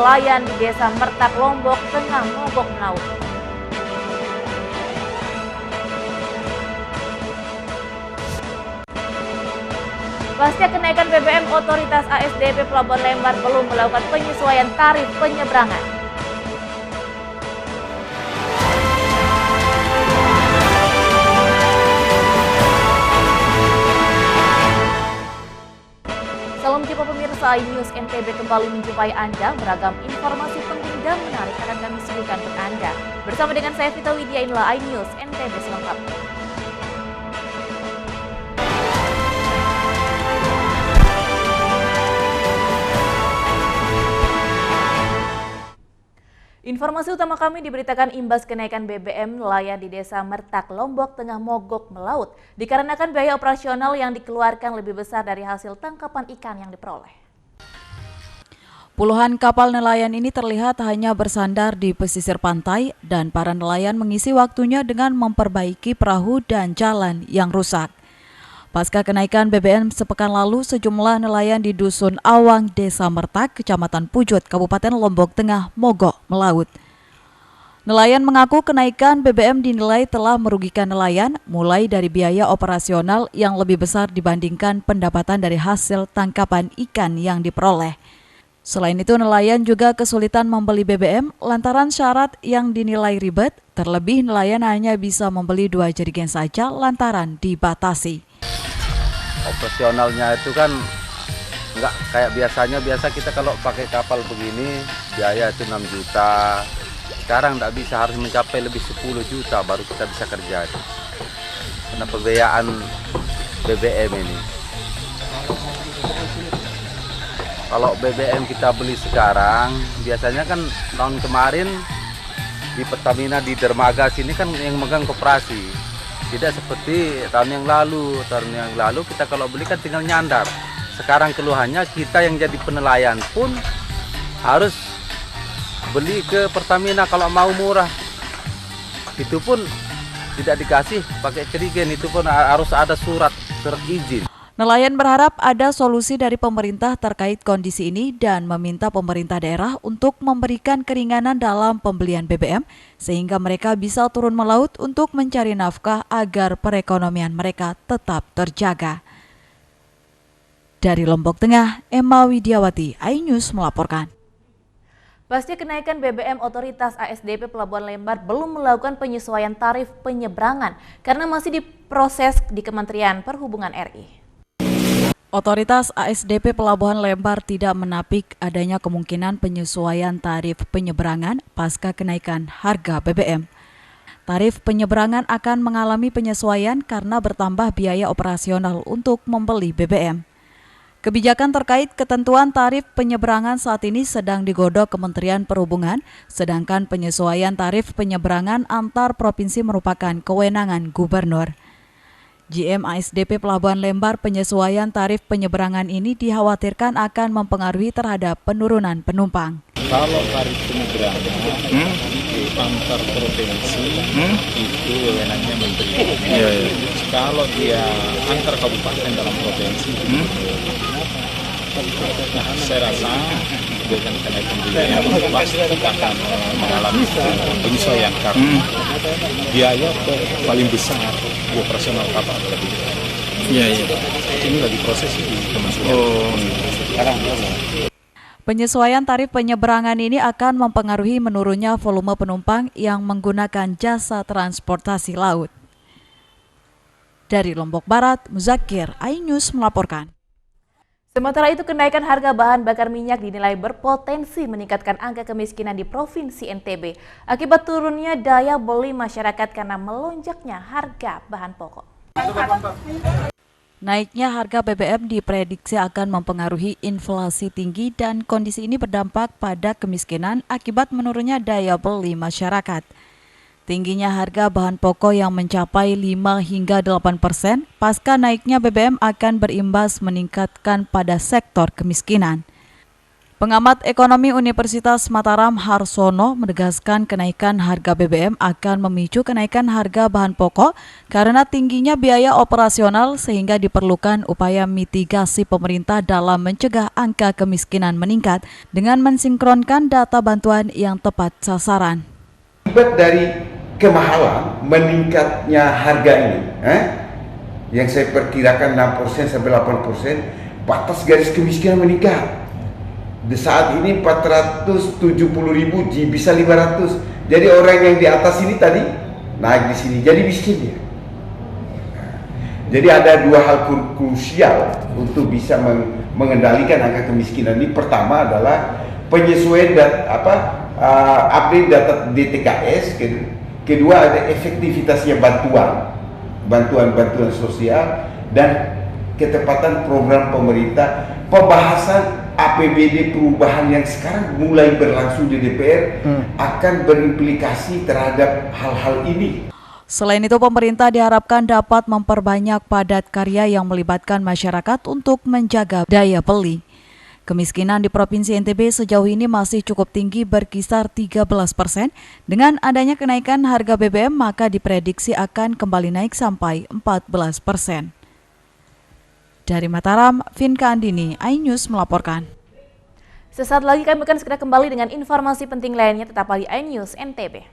nelayan di Desa Mertak, Lombok tengah mogok melaut. Pasca kenaikan BBM, otoritas ASDP Pelabuhan Lembar belum melakukan penyesuaian tarif penyeberangan. Salam jumpa pemirsa iNews NTB kembali menjumpai Anda. Beragam informasi penting dan menarik akan kami suguhkan untuk Anda. Bersama dengan saya Vita Widya, inilah iNews NTB selengkapnya. Informasi utama kami diberitakan imbas kenaikan BBM, nelayan di Desa Mertak, Lombok tengah mogok melaut dikarenakan biaya operasional yang dikeluarkan lebih besar dari hasil tangkapan ikan yang diperoleh. Puluhan kapal nelayan ini terlihat hanya bersandar di pesisir pantai dan para nelayan mengisi waktunya dengan memperbaiki perahu dan jalan yang rusak. Pasca kenaikan BBM sepekan lalu, sejumlah nelayan di Dusun Awang, Desa Mertak, Kecamatan Pujut, Kabupaten Lombok Tengah, mogok melaut. Nelayan mengaku kenaikan BBM dinilai telah merugikan nelayan, mulai dari biaya operasional yang lebih besar dibandingkan pendapatan dari hasil tangkapan ikan yang diperoleh. Selain itu, nelayan juga kesulitan membeli BBM lantaran syarat yang dinilai ribet, terlebih nelayan hanya bisa membeli 2 jerigen saja lantaran dibatasi. Operasionalnya itu kan nggak kayak biasanya. Biasa kita kalau pakai kapal begini biaya itu 6 juta. Sekarang nggak bisa, harus mencapai lebih 10 juta baru kita bisa kerja. Karena pembiayaan BBM ini. Kalau BBM kita beli sekarang, biasanya kan tahun kemarin di Pertamina di dermaga sini kan yang megang koperasi. Tidak seperti tahun yang lalu. Tahun yang lalu kita kalau beli kan tinggal nyandar. Sekarang keluhannya kita yang jadi penelayan pun harus beli ke Pertamina kalau mau murah. Itu pun tidak dikasih pakai jerigen, itu pun harus ada surat izin. Nelayan berharap ada solusi dari pemerintah terkait kondisi ini dan meminta pemerintah daerah untuk memberikan keringanan dalam pembelian BBM sehingga mereka bisa turun melaut untuk mencari nafkah agar perekonomian mereka tetap terjaga. Dari Lombok Tengah, Emma Widiawati, iNews melaporkan. Pasca kenaikan BBM, otoritas ASDP Pelabuhan Lembar belum melakukan penyesuaian tarif penyeberangan karena masih diproses di Kementerian Perhubungan RI. Otoritas ASDP Pelabuhan Lembar tidak menapik adanya kemungkinan penyesuaian tarif penyeberangan pasca kenaikan harga BBM. Tarif penyeberangan akan mengalami penyesuaian karena bertambah biaya operasional untuk membeli BBM. Kebijakan terkait ketentuan tarif penyeberangan saat ini sedang digodok Kementerian Perhubungan, sedangkan penyesuaian tarif penyeberangan antar provinsi merupakan kewenangan gubernur. GM ASDP Pelabuhan Lembar, penyesuaian tarif penyeberangan ini dikhawatirkan akan mempengaruhi terhadap penurunan penumpang. Kalau tarif penyeberangan antar provinsi itu wewenangnya menteri. Kalau dia antar kabupaten dalam provinsi, nah, saya rasa dengan kenaikan BBM pasti akan mengalami penyesuaian karena biaya paling besar operasional kapal. Ini lagi proses di Kementerian. Penyesuaian tarif penyeberangan ini akan mempengaruhi menurunnya volume penumpang yang menggunakan jasa transportasi laut. Dari Lombok Barat, Muzakir, iNews melaporkan. Sementara itu, kenaikan harga bahan bakar minyak dinilai berpotensi meningkatkan angka kemiskinan di Provinsi NTB akibat turunnya daya beli masyarakat karena melonjaknya harga bahan pokok. Naiknya harga BBM diprediksi akan mempengaruhi inflasi tinggi dan kondisi ini berdampak pada kemiskinan akibat menurunnya daya beli masyarakat. Tingginya harga bahan pokok yang mencapai 5 hingga 8% pasca naiknya BBM akan berimbas meningkatkan pada sektor kemiskinan. Pengamat ekonomi Universitas Mataram Harsono menegaskan kenaikan harga BBM akan memicu kenaikan harga bahan pokok karena tingginya biaya operasional sehingga diperlukan upaya mitigasi pemerintah dalam mencegah angka kemiskinan meningkat dengan mensinkronkan data bantuan yang tepat sasaran. Akibat dari kemahalan meningkatnya harga ini, yang saya perkirakan 6% sampai 8%, batas garis kemiskinan meningkat. Di saat ini 470.000 bisa 500. Jadi orang yang di atas ini tadi naik di sini jadi miskin dia. Jadi ada dua hal krusial untuk bisa mengendalikan angka kemiskinan ini. Pertama adalah penyesuaian update data DTKS. Kedua ada efektivitasnya bantuan sosial dan ketepatan program pemerintah. Pembahasan APBD perubahan yang sekarang mulai berlangsung di DPR akan berimplikasi terhadap hal-hal ini. Selain itu, pemerintah diharapkan dapat memperbanyak padat karya yang melibatkan masyarakat untuk menjaga daya beli. Kemiskinan di Provinsi NTB sejauh ini masih cukup tinggi berkisar 13%. Dengan adanya kenaikan harga BBM maka diprediksi akan kembali naik sampai 14%. Dari Mataram, Vinka Andini, iNews melaporkan. Sesaat lagi kami akan segera kembali dengan informasi penting lainnya, tetaplah di iNews NTB.